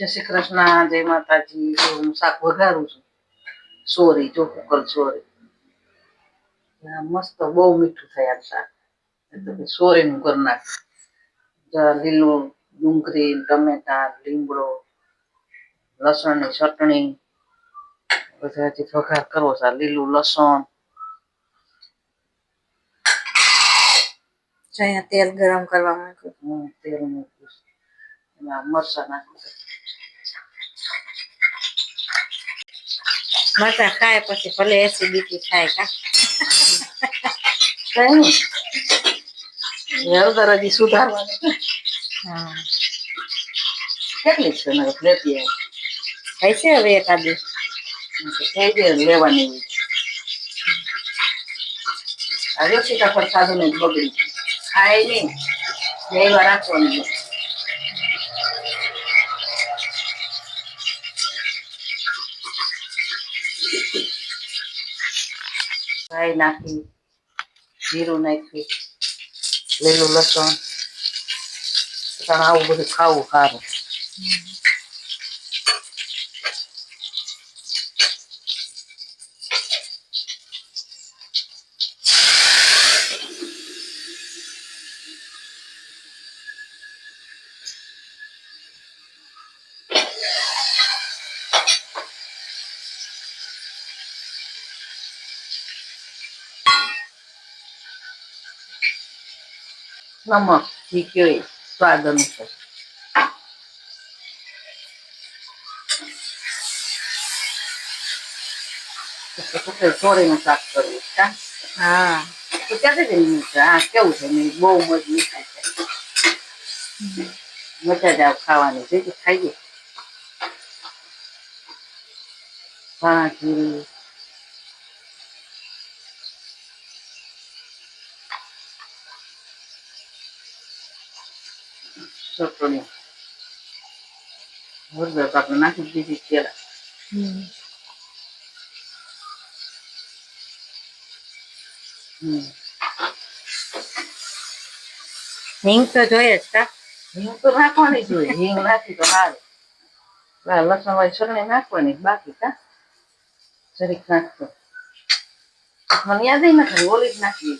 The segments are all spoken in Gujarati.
જય શ્રી કૃષ્ણ, જય માતાજી. હું શાક વઘારું છું. સોરી, ચોખ્ખું સોરી. મસ્ત બહુ મીઠું થયા શાક. એટલે સોરી નું કરી નાખ. લીલું ડુંગળી, ટમેટા, લીમડો, લસણની ચટણી, પછી હજી વઘાર કરવો છે. લીલું લસણ. અહીંયા તેલ ગરમ કરવા મૂક્યું. તેલ મૂક્યું. એમાં મરચાં નાખું. મરચાં ખાય પછી ભલે એસિડિટી થાય કા કઈ નહીં હળદર હજી સુધારવાની. હા કેટલી છે ને લેતી થાય છે હવે એકાદી થઈ જાય લેવાની. હવે સીતાફળ ખાધું ને બગડી ખાય નહીં એવા રાખવાની. રાઈ નાખી, જીરું નાખી, લીલું લસણ. આવું બધું ખાવું સારું. નમક ઈ સ્વાદ અનુસાર. છોડીનું શાક કરવું. હા તો ક્યાંથી આ કેવું છે બહુ મજબૂત થાય છે. મજા જ આવે ખાવાની. ભેગી ખાઈએ. ધાણા જીરું, ચટણી હળદર આપણે નાખી દીધી પેલા. હિંગ તો જોઈએ જ કા હિંગ તો નાખવાની જોઈએ. હિંગ નાખી તો સારું. લસણ વાળી ચટણી નાખવાની બાકી કા જરીક નાખતો. મને યાદ નથી ઓલી જ નાખી.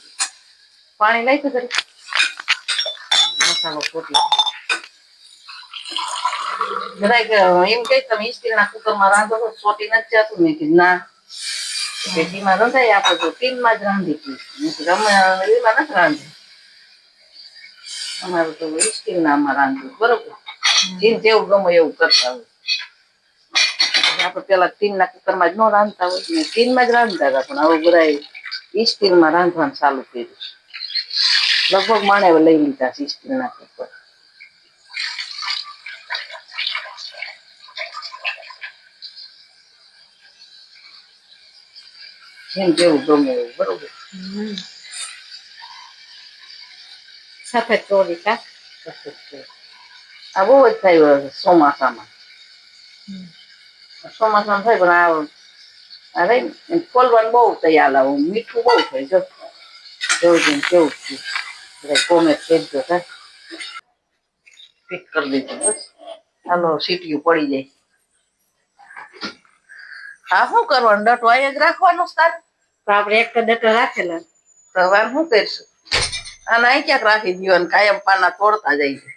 પાણી નાખ્યું જરીક મસાલો પોટી. જરાક એમ કઈ તમે સ્ટીલના કુકરમાં રાંધો તો સોટી નથી જતું. મેં કીધું ના પેટીમાં રંધાય. આપણે તો ટીનમાં જ રાંધી એમાં નથી રાંધી. અમારું તો સ્ટીલનામાં રાંધ્યું બરોબર. ટીન જેવું ગમે એવું કરતા હોય. આપણે પેલા ટીનના કુકરમાં જ ન રાંધતા હોય ને ટીનમાં જ રાંધતા હતા. પણ હવે બધા સ્ટીલમાં રાંધવાનું ચાલુ કર્યું. લગભગ માણે લઈ લીધા છે સ્ટીલના કુકર. જેમ જેવું ગમે એવું બરોબર. સફેદ ચોળી કા આ બહુ જ થાય ચોમાસામાં. ચોમાસામાં થાય પણ અરે ખોલવાનું બહુ તૈયાર લાવું. મીઠું બહુ થાય જો કેવું કેવું થયું. કોમેન્ટ કરજો કા ફિટ કરી દીધું બસ. હાલો સીટીયું પડી જાય. હા શું કરવાનું ડટ વાય જ રાખવાનું. તાર તો આપણે એક ડટો રાખેલા તો હવે શું કરીશું. અને અહીં ક્યાંક રાખી દો અને કાયમ પાના તોડતા જાય છે.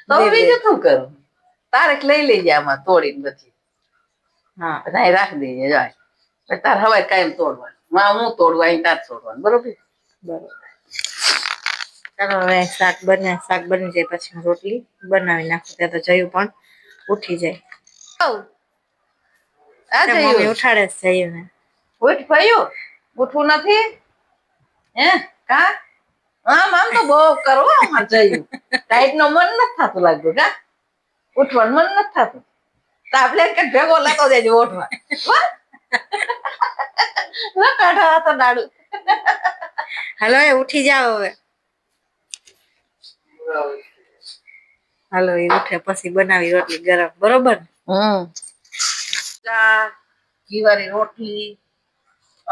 તો બીજું શું કરું. તારેક લઈ લેજે આમાં તોડીને પછી. હા અહીં રાખી દેજે જાય. તાર હવે કાયમ તોડવાનું. હું તોડવા અહીં તાર તોડવાનું બરોબર. બરોબર. ચાલો હવે શાક બની જાય પછી રોટલી બનાવી નાખું. ત્યાં તો જયું પણ ઉઠી જાય. મમ્મી ઉઠાડે જ જયું ને. ઉઠ ભયું ઉઠવું નથી હે કા આમ આમ તો બહુ કરો આમાં જયું. ટાઈટ નો મન નથી થતું લાગતું કા ઉઠવાનું મન નથી થતું. ટાબ્લેટ કે ભેગો લેતો દેજો ઉઠવા. કાઢા તો દાડું. હાલો એ ઉઠી જાઓ હવે. હાલો એ ઉઠે પછી બનાવી રોટલી ગરમ બરોબર. ઘીવાળી રોટલી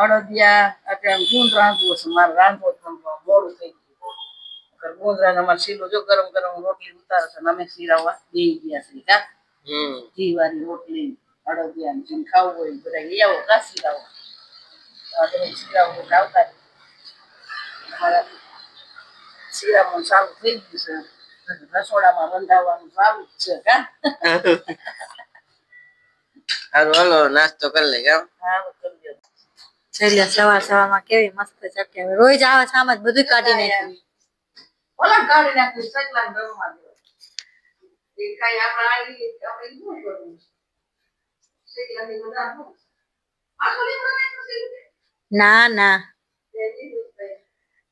અડદિયા અત્યારે ગુંદ રાંધવું છે. મારે રાંધવો મોડું થઈ ગયું. ગોંદરા અમારે શીલો જો ગરમ ગરમ રોટલી ઉતારે છે અમે શીરાવા બે ગયા છે કા ઘી વાળી રોટલી અડદિયા જેમ ખાવું હોય બધા લઈ આવો કા શીરાવા શીરાવું આવતા અમારા શીરામાં સારું થઈ ગયું છે રસોડામાં રંધાવવાનું સારું જ છે કા હારું હાલો નાસ્તો કરી લે કેમ હા કરી દો છેલ્લે સવારમાં કેવી મસ્ત ચટણી રોજ આવે છે આમ જ બધું કાઢી નાખ્યું ઓલા કાઢી નાખ્યું સગલા ગરમમાં એ કઈ આપણે આવી આપણે શું કરવું સગલાની બધા આખો લીમડો નાખ્યો છે ના ના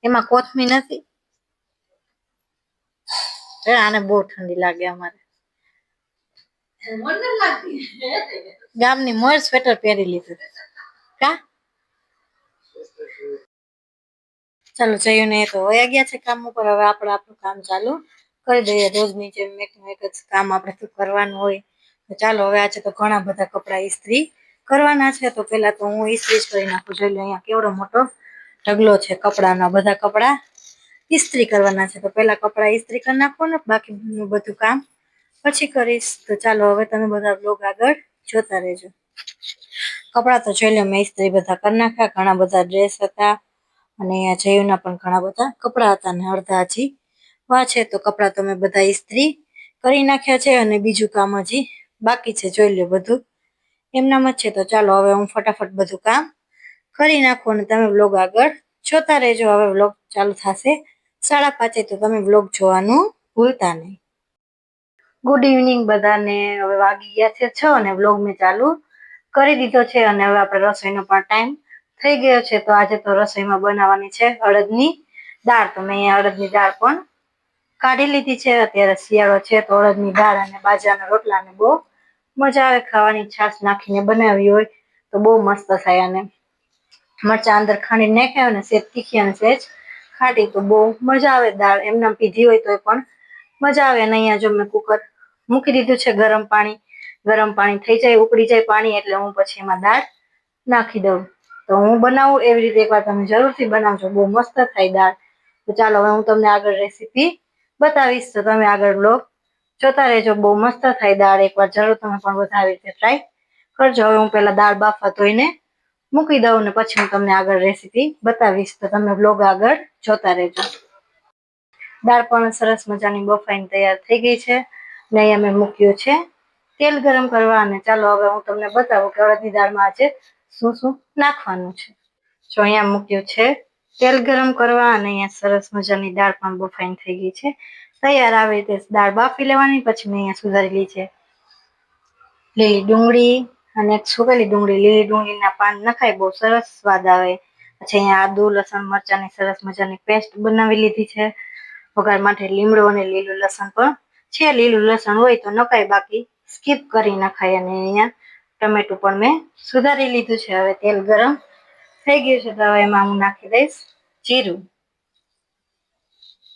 એમાં કોથમી નથી આને બહુ ઠંડી લાગે અમારે મને લાગતી ગામની મોર સ્વેટર પહેરી લીધું કા ચાલો જયું ને તો વયા ગયા છે કામ ઉપર હવે આપણે આપણું કામ ચાલુ કરી દઈએ રોજની જેમ એક જ કામ આપણે તો કરવાનું હોય તો ચાલો હવે આજે તો ઘણા બધા કપડાં ઇસ્ત્રી કરવાના છે તો પેલા તો હું ઇસ્ત્રી જ કરી નાખું જોઈ લો અહીંયા કેવડો મોટો ઢગલો છે કપડાના બધા કપડાં ઇસ્ત્રી કરવાના છે તો પેલા કપડાં ઇસ્ત્રી કરી નાખો ને બાકીનું બધું કામ પછી કરીશ તો ચાલો હવે તમે બધા બ્લોગ આગળ જોતા રહેજો કપડાં તો જોઈ લો મેં ઇસ્ત્રી બધા કરી નાખ્યા ઘણા બધા ડ્રેસ હતા અને અહીંયા જયુના પણ ઘણા બધા કપડાં હતા ને અડધા હજી વા છે તો કપડાં તો મેં બધા ઇસ્ત્રી કરી નાખ્યા છે અને બીજું કામ હજી બાકી છે જોઈ લો બધું એમનામ જ છે તો ચાલો હવે હું ફટાફટ બધું કામ કરી નાખું અને તમે બ્લોગ આગળ જોતા રહેજો હવે બ્લોગ ચાલુ થશે 5:30 તો તમે બ્લોગ જોવાનું ભૂલતા નહીં ગુડ ઇવનિંગ બધાને હવે વાગી ગયા છે 6 અને બ્લોગ મેં ચાલુ કરી દીધો છે અને હવે આપણે રસોઈનો પણ ટાઈમ થઈ ગયો છે તો આજે તો રસોઈમાં બનાવવાની છે અડદની દાળ તો મેં અહીંયા અડદની દાળ પણ કાઢી લીધી છે અત્યારે શિયાળો છે તો અડદની દાળ અને બાજરાના રોટલાને બહુ મજા આવે ખાવાની છાશ નાખીને બનાવી હોય તો બહુ મસ્ત થાય અને મરચાં અંદર ખાંડી નાખ્યા અને સેજ તીખી અને સેજ ખાટી તો બહુ મજા આવે દાળ એમનામ પીધી હોય તો પણ મજા આવે અને અહીંયા જો મેં કુકર મૂકી દીધું છે ગરમ પાણી થઈ જાય ઉકળી જાય પાણી એટલે હું પછી એમાં દાળ નાખી દઉં તો હું બનાવું એવી રીતે એકવાર તમે જરૂરથી બનાવજો બહુ મસ્ત થાય દાળ તો ચાલો હવે હું તમને આગળ રેસીપી બતાવીશ તો તમે આગળ બ્લોગ જોતા રહેજો બહુ મસ્ત થાય દાળ એકવાર જરૂર તમે પણ બધા આવી રીતે ટ્રાય કરજો હવે હું પેલા દાળ બાફવા ધોઈને મૂકી દઉં ને પછી હું તમને આગળ રેસીપી બતાવીશ તો તમે બ્લોગ આગળ જોતા રહેજો દાળ પણ સરસ મજાની બફાઈને તૈયાર થઈ ગઈ છે ને અહીંયા મેં મૂક્યું છે તેલ ગરમ કરવા અને ચાલો હવે હું તમને બતાવું કે અડદની દાળમાં આજે શું શું નાખવાનું છે જો અહીંયા મૂક્યું છે તેલ ગરમ કરવા અને અહીંયા સરસ મજાની દાળ પણ બફાઈને થઈ ગઈ છે તૈયાર આવી રીતે દાળ બાફી લેવાની પછી મેં અહીંયા સુધારેલી છે લીલી ડુંગળી અને સુકેલી ડુંગળી લીલી ડુંગળીના પાન નખાય બહુ સરસ સ્વાદ આવે પછી અહીંયા આદુ લસણ મરચાંની સરસ મજાની પેસ્ટ બનાવી લીધી છે વઘાર માટે લીમડો અને લીલું લસણ પણ છે લીલું લસણ હોય તો નખાય બાકી સ્કીપ કરી નખાય અને અહીંયા ટમેટું પણ મેં સુધારી લીધું છે હવે તેલ ગરમ થઈ ગયું છે તો હવે એમાં હું નાખી દઈશ જીરું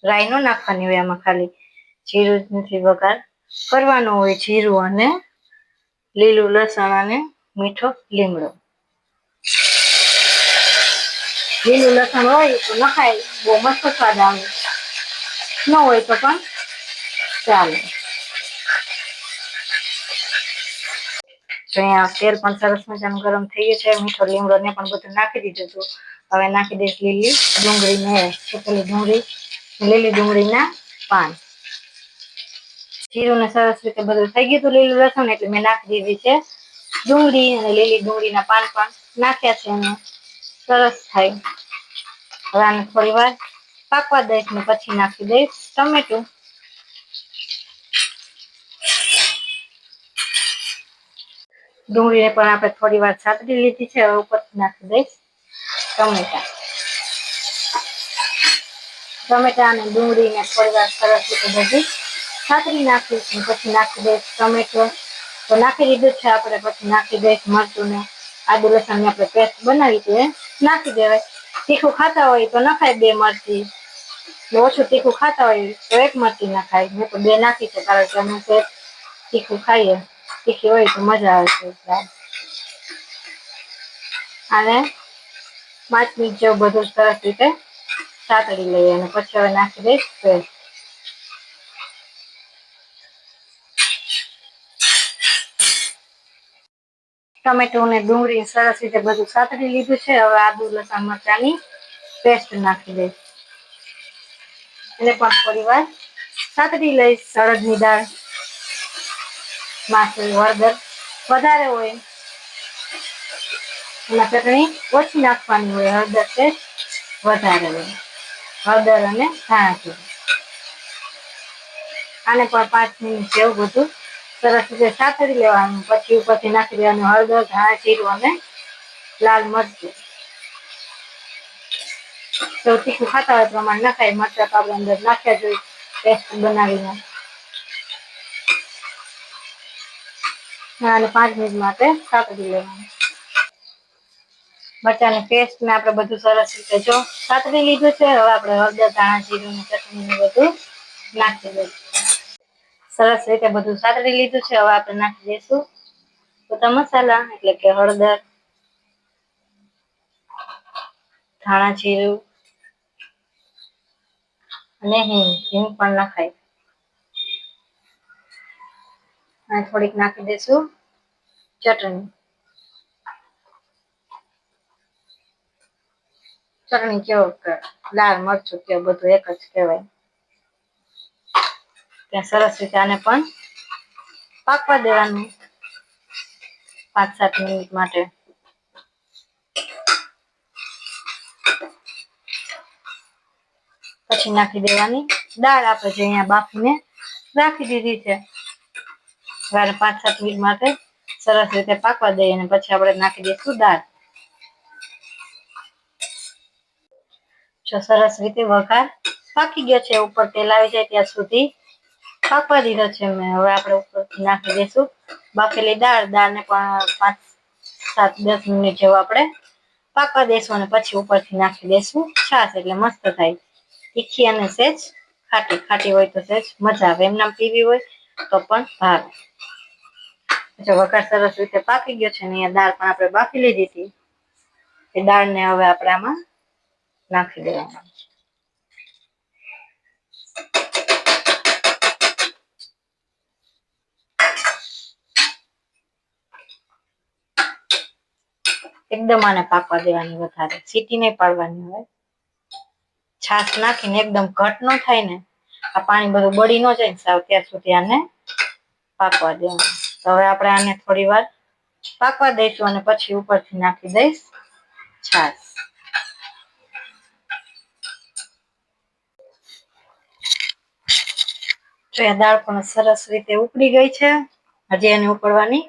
રાઈ નો નાખવાની હોય એમાં ખાલી જીરુંથી વઘાર કરવાનો હોય જીરું અને લીલું લસણ અને મીઠો લીમડો લીલું લસણ હોય તો નખાય બહુ મસ્ત સ્વાદ આવે ન હોય તો પણ ચાલે અહીંયા તેલ પણ સરસ મજાનું ગરમ થઈ ગયું છે મીઠો લીમડો ને પણ બધું નાખી દીધું હતું હવે નાખી દઈશ લીલી ડુંગળી ને સુકેલી ડુંગળી લીલી ડુંગળીના પાન જીરું ને સરસ રીતે બધું થઈ ગયું હતું લીલું લસણ એટલે મેં નાખી દીધી છે ડુંગળી અને લીલી ડુંગળીના પાન પણ નાખ્યા છે અને સરસ થાય હવે આને થોડી વાર પાકવા દઈશ ને પછી નાખી દઈશ ટમેટું ડુંગળીને પણ આપણે થોડી વાર સાતરી લીધી છે હવે ઉપર નાખી દઈશ ટમેટા અને ડુંગળીને થોડી વાર સરસ રીતે બધી સાતરી નાખીશ પછી નાખી દઈશ ટમેટો તો નાખી દીધું છે આપણે પછી નાખી દઈશ મરચું ને આદુ લસણની આપણે પેસ્ટ બનાવી તો એ નાખી દેવાય તીખું ખાતા હોય તો નખાય 2 મરચી ઓછું તીખું ખાતા હોય તો 1 મરચી નખાય મેં તો 2 નાખી છે કારણ કે અમે તીખું ખાઈએ તીખી હોય તો મજા આવે છે અને 5 મિનિટ જેવું બધું સરસ રીતે સાતડી લઈએ અને પછી હવે નાખી દઈશ પેસ્ટ. ટમેટું ને ડુંગળી સરસ રીતે બધું સાતડી લીધું છે. હવે આદુ લસણ મરચાની પેસ્ટ નાખી દઈશ. એને પણ થોડી વાર સાતડી લઈશ. અડદની દાળ, માસળી, હળદર વધારે હોય એમાં ચટણી ઓછી નાખવાની હોય, હળદર ટેસ્ટ વધારે હોય. હળદર અને ધાણા જીરું આને પણ 5 મિનિટ જેવું બધું સરસ રીતે સાતળી લેવાનું. પછી ઉપરથી નાખી દેવાનું હળદર, ધાણા જીરું અને લાલ મરચું. તો તીખું ખાતા હોય પ્રમાણે નખાય. મરચાં તો આપણે અંદર નાખ્યા જોઈએ પેસ્ટ બનાવીને. અને 5 મિનિટ માટે સાતળી લેવાનું. મરચાંની પેસ્ટ ને આપણે બધું સરસ રીતે જો સાતળી લીધું છે. હવે આપણે હળદર, ધાણા જીરું, ચટણી બધું નાખી દઈશું. સરસ રીતે બધું સાતળી લીધું છે. હવે આપણે નાખી દઈશું બધા મસાલા, એટલે કે હળદર, ધાણા જીરું અને હિંગ પણ નખાય. અને થોડીક નાખી દઈશું ચટણી. ચટણી કેવો કે લાલ મરચું કેવું બધું એક જ કહેવાય. ત્યાં સરસ રીતે આને પણ પાકવા દેવાનું 5-7 મિનિટ માટે. પછી નાખી દેવાની દાળ, આપણે જે અહીંયા બાફીને રાખી દીધી છે. હવે 5-7 મિનિટ માટે સરસ રીતે પાકવા દઈએ અને પછી આપણે નાખી દઈશું દાળ. જો સરસ રીતે વઘાર પાકી ગયો છે, ઉપર તેલ આવી જાય ત્યાં સુધી પાકવા દીધો છે મેં. હવે આપણે ઉપરથી નાખી દઈશું બાફેલી દાળ. દાળને પણ 5-7-10 મિનિટ જેવું આપણે પાકવા દઈશું અને પછી ઉપરથી નાખી દઈશું છાશ. એટલે મસ્ત થાય. તીખી અને સહેજ ખાટી. ખાટી હોય તો સહેજ મજા આવે, એમનામ પીવી હોય તો પણ ભાવે. જો વઘાર સરસ રીતે પાકી ગયો છે ને અહીંયા દાળ પણ આપણે બાફી લીધી હતી. એ દાળને હવે આપણે આમાં નાખી દેવાનું. એકદમ આને પાકવા દેવાની, વધારે સીટી નહીં પાડવાની હોય. છાશ નાખીને એકદમ ઘટ ન થાય ને, આ પાણી બધું બળી ન જાય ને સાવ, ત્યાં સુધી આને પાકવા દેવાનું. તો હવે આપણે આને થોડી વાર પાકવા દઈશું અને પછી ઉપરથી નાખી દઈશ છાશ. તો એ દાળ પણ સરસ રીતે ઉકળી ગઈ છે. હજી એને ઉકળવાની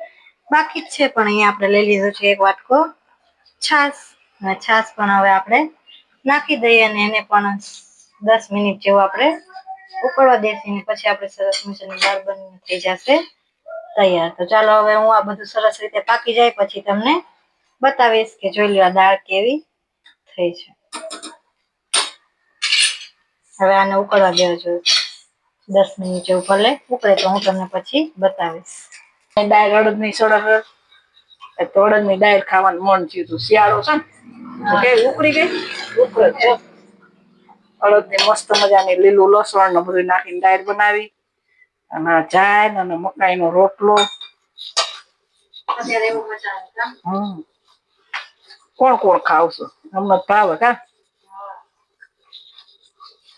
બાકી જ છે, પણ અહીંયા આપણે લઈ લીધો છે 1 વાટકો છાશ. અને છાશ પણ હવે આપણે નાખી દઈએ અને એને પણ 10 મિનિટ જેવું આપણે ઉકળવા દઈશું. પછી આપણે સરસ મજાની દાળ બનીને થઈ જશે તૈયાર. તો ચાલો હવે હું આ બધું સરસ રીતે પાકી જાય પછી તમને બતાવીશ કે જોઈ લો આ દાળ કેવી થઈ છે. હવે આને ઉકળવા દેવા જોઈએ 10 મિનિટ જેવું. ભલે ઉકળે તો હું તમને પછી બતાવીશ. દાળ અડદની સડક તો અડદની દાળ ખાવાનું મન થયું હતું. શિયાળો છે ને કે ઉકળી ગઈ. ઉકળે છે. અડદની મસ્ત મજાની લીલું લસણ ને બધું નાખીને દાળ બનાવી. અને જાય અને મકાઈનો રોટલો. અત્યારે એવું મજા આવે. કોણ કોણ ખાવશો? અમને ભાવે કા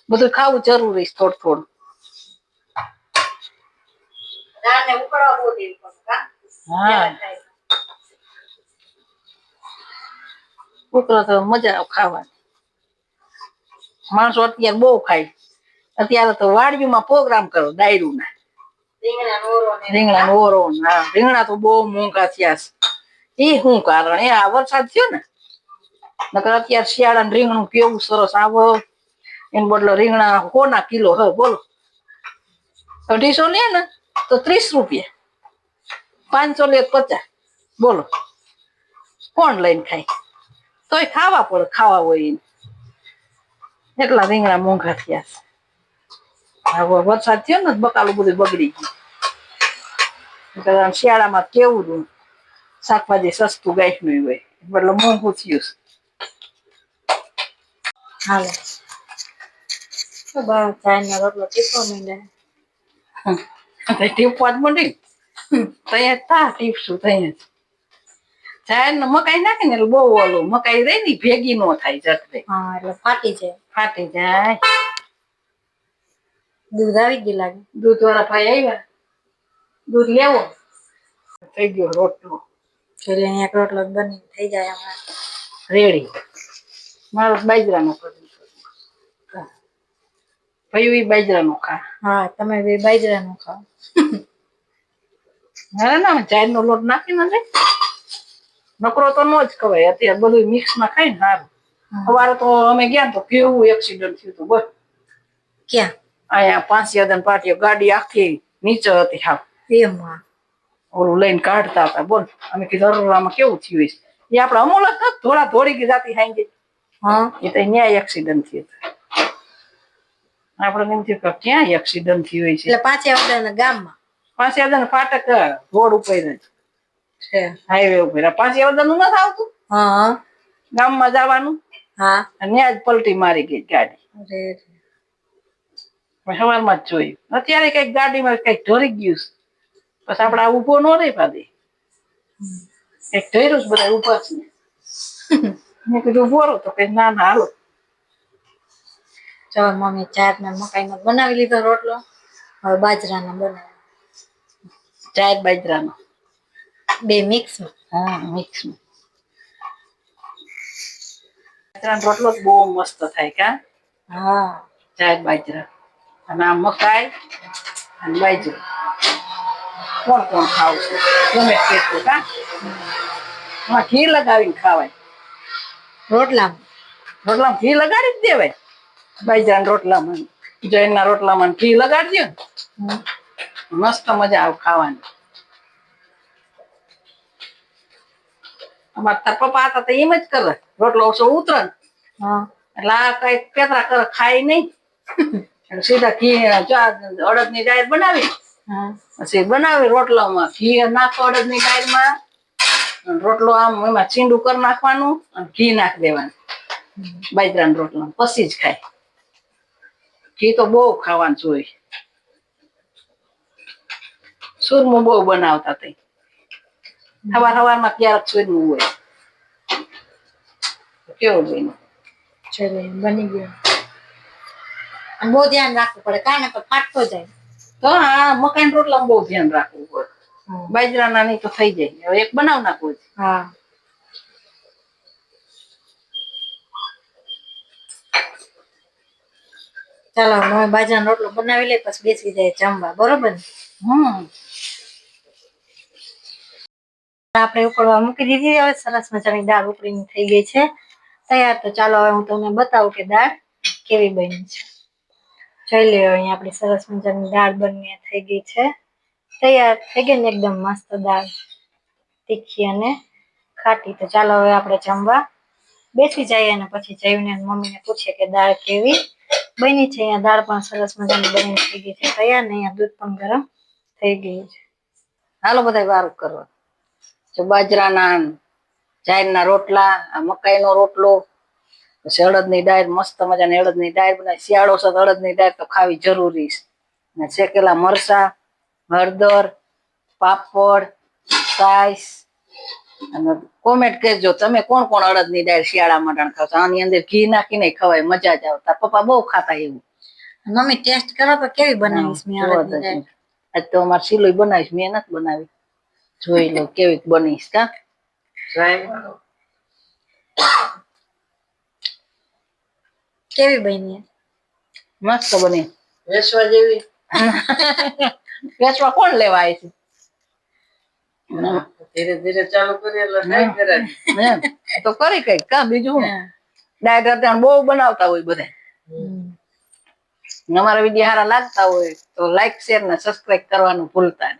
બધું ખાવું જરૂરી છે થોડું થોડું. દાળને ઉકળવા બહુ દેવી પડે કા? હા, ઉકળે તો મજા આવે ખાવાની. માણસો અત્યારે બહુ ખાય. અત્યારે તો વાડીમાં પ્રોગ્રામ કરો ડાયરું રીંગણા ઓરો. હા, રીંગણા તો બહુ મોંઘા થયા છે. એ શું કારણ? એ આ વરસાદ થયો ને, નકર અત્યારે શિયાળાનું રીંગણું કેવું સરસ આવો. એને બદલે રીંગણા 100 કિલો હે બોલો. 250 લે ને તો 30 રૂપિયા, 500 લે 50. બોલો કોણ લઈને ખાય? તોય ખાવા પડે, ખાવા હોય એને. એટલા રીંગણા મોંઘા થયા છે. હવે વરસાદ થયો ને બકાલું બધું બગડી ગયું. શિયાળામાં કેવું શાકભાજી સસ્તું ગાયનું હોય એટલે મોંઘું થયું. હાલો તો બા ચાઈનો રોટલો ટીપો માંડ્યા ટીપવા જ મંડી તૈયાર તા ટીપશું તૈયાર જાય ને મકાઈ નાખે ને એટલે બહુ ઓલું મકાઈ રહી ને ભેગી નો થાય જટલે હા એટલે ફાટી જાય. ફાટી જાય. દૂધ આવી ગયું લાગે. દૂધ વાળા ભાઈ આવ્યા દૂધ લેવો થઈ ગયો રોટલો એટલે અહીંયા રોટલો બની થઈ જાય હમણાં રેડી મારો બાજરાનો કરી ભાઈ બાજરાનો ખા હા તમે બે બાજરાનું ખાઓ. ના ના ચાઈનો લોટ નાખી ને નકરો તો નો જ ખવાય અત્યારે બધું મિક્સ માં ખાય ને સારું. સવારે તો અમે ગયા તો કેવું એક્સિડન્ટ થયું હતું બસ ક્યાં અહીંયા 5 પાટીઓ ગાડી આખી નીચે હતી હાવ એમાં ઓલું લઈને કાઢતા હતા બોલ અમે કીધું આમાં કેવું થયું છે એ આપડે અમોલ જ નથી થોડા દોડી ગઈ જાતી હાઈ ગઈ હા એ તો ન્યાય એક્સિડન્ટ થયું આપડે એમ થયું કે ક્યાં એક્સિડન્ટ થયું છે એટલે 5 વાગ્યાના ગામમાં 5 ફાટક રોડ ઉપર જ છે હાઈવે ઉપર 5 નું નથી આવતું હા ગામમાં જવાનું હા અને ત્યાં જ પલટી મારી ગઈ ગાડી સવારમાં જ જોયું અત્યારે કઈક ગાડીમાં કઈક ઢોરી ગયું પછી આપડે ઉભો ન રહી પાડી કઈક ઢોર્યું બધા ઉભા છે મેં કીધું ઉભો રહો તો કઈ ના ના હાલો ચાલ મમ્મી ચાટ ને મકાઈનો બનાવી લીધો રોટલો હવે બાજરાનો બનાવ ચાર બાજરાનો બે મિક્સ હા મિક્સ બાજરાનો રોટલો બહુ મસ્ત થાય કા હા ચાર બાજરા અને આ મકાઈ અને બાજરો કોણ કોણ ખાવું છે ગમે તેટલું કા ઘી લગાવીને ખાવાય રોટલામાં ઘી લગાડી જ દેવાય બાજરાના રોટલામાં જૈનના રોટલામાં ઘી લગાડજો મસ્ત મજા આવે ખાવાની અમારે તાર પપ્પા હતા તો એમ જ કરે રોટલો ઓછો ઉતરે એટલે આ કઈ પેતરા કરે ખાય નહીં સીધા ઘી અડદ ની દાળ બનાવી પછી બનાવી રોટલામાં ઘી નાખો અડદ ની દાળમાં રોટલો આમ એમાં ચીંડું કરી નાખવાનું અને ઘી નાખી દેવાનું બાજરાના રોટલા પછી જ ખાય ઘી તો બહુ ખાવાનું જોઈએ સુરમું બહુ બનાવતા તઈ સવારમાં ક્યારેક સુરમું હોય કેવું બન્યું બની ગયો અને બહુ ધ્યાન રાખવું પડે કારણ કે ફાટતો જાય તો હા મકાઈ રોટલા બહુ ધ્યાન રાખવું પડે બાજરાના નહીં તો થઈ જાય હવે એક બનાવ નાખવું હા ચાલો હવે બાજરાનો રોટલો બનાવી લે પછી બેસી જાય જમવા બરોબર ને આપણે ઉકળવા મૂકી દીધી હવે સરસ મજાની દાળ ઉકળીને થઈ ગઈ છે તૈયાર તો ચાલો હવે હું તમને બતાવું કે દાળ કેવી બની છે જોઈ લ્યો અહીંયા આપણી સરસ મજાની દાળ બની થઈ ગઈ છે તૈયાર થઈ ગઈ ને એકદમ મસ્ત દાળ તીખી અને ખાટી તો ચાલો હવે આપણે જમવા બેસી જઈએ અને પછી જઈને મમ્મીને પૂછીએ કે દાળ કેવી બની છે અહીંયા દાળ પણ સરસ મજાની બની થઈ ગઈ છે તૈયાર ને અહીંયા દૂધ પણ ગરમ થઈ ગયું છે હાલો બધા વારું કરવા બાજરાના જારના રોટલા મકાઈનો રોટલો પછી અડદની દાળ મસ્ત મજાની અડદની દાળ બનાવી શિયાળો છે અડદની દાળ તો ખાવી જરૂરી છે ને શેકેલા મરચા હળદર પાપડ છાશ અને કોમેન્ટ કરજો તમે કોણ કોણ અડદની દાળ શિયાળામાં ખાવ છો આની અંદર ઘી નાખીને ખવાય મજા જ આવે તાર પપ્પા બહુ ખાતા એવું મમ્મી ટેસ્ટ કરો તો કેવી બનાવીશ મેં અડદની દાળ આજ તો અમારે સિલોઈ બનાવીશ મેં નથી બનાવી જોઈ લો કેવી બનીશ કા કેવી બની મસ્ત બની વેચવા જેવી વેચવા કોણ લેવા આવે છે ધીરે ધીરે ચાલુ કરી એટલે તો કરી કઈક કા બીજું દાળ અત્યારે બહુ બનાવતા હોય બધા અમારા વિડીયો સારા લાગતા હોય તો લાઈક શેર ને સબસ્ક્રાઇબ કરવાનું ભૂલતા નહીં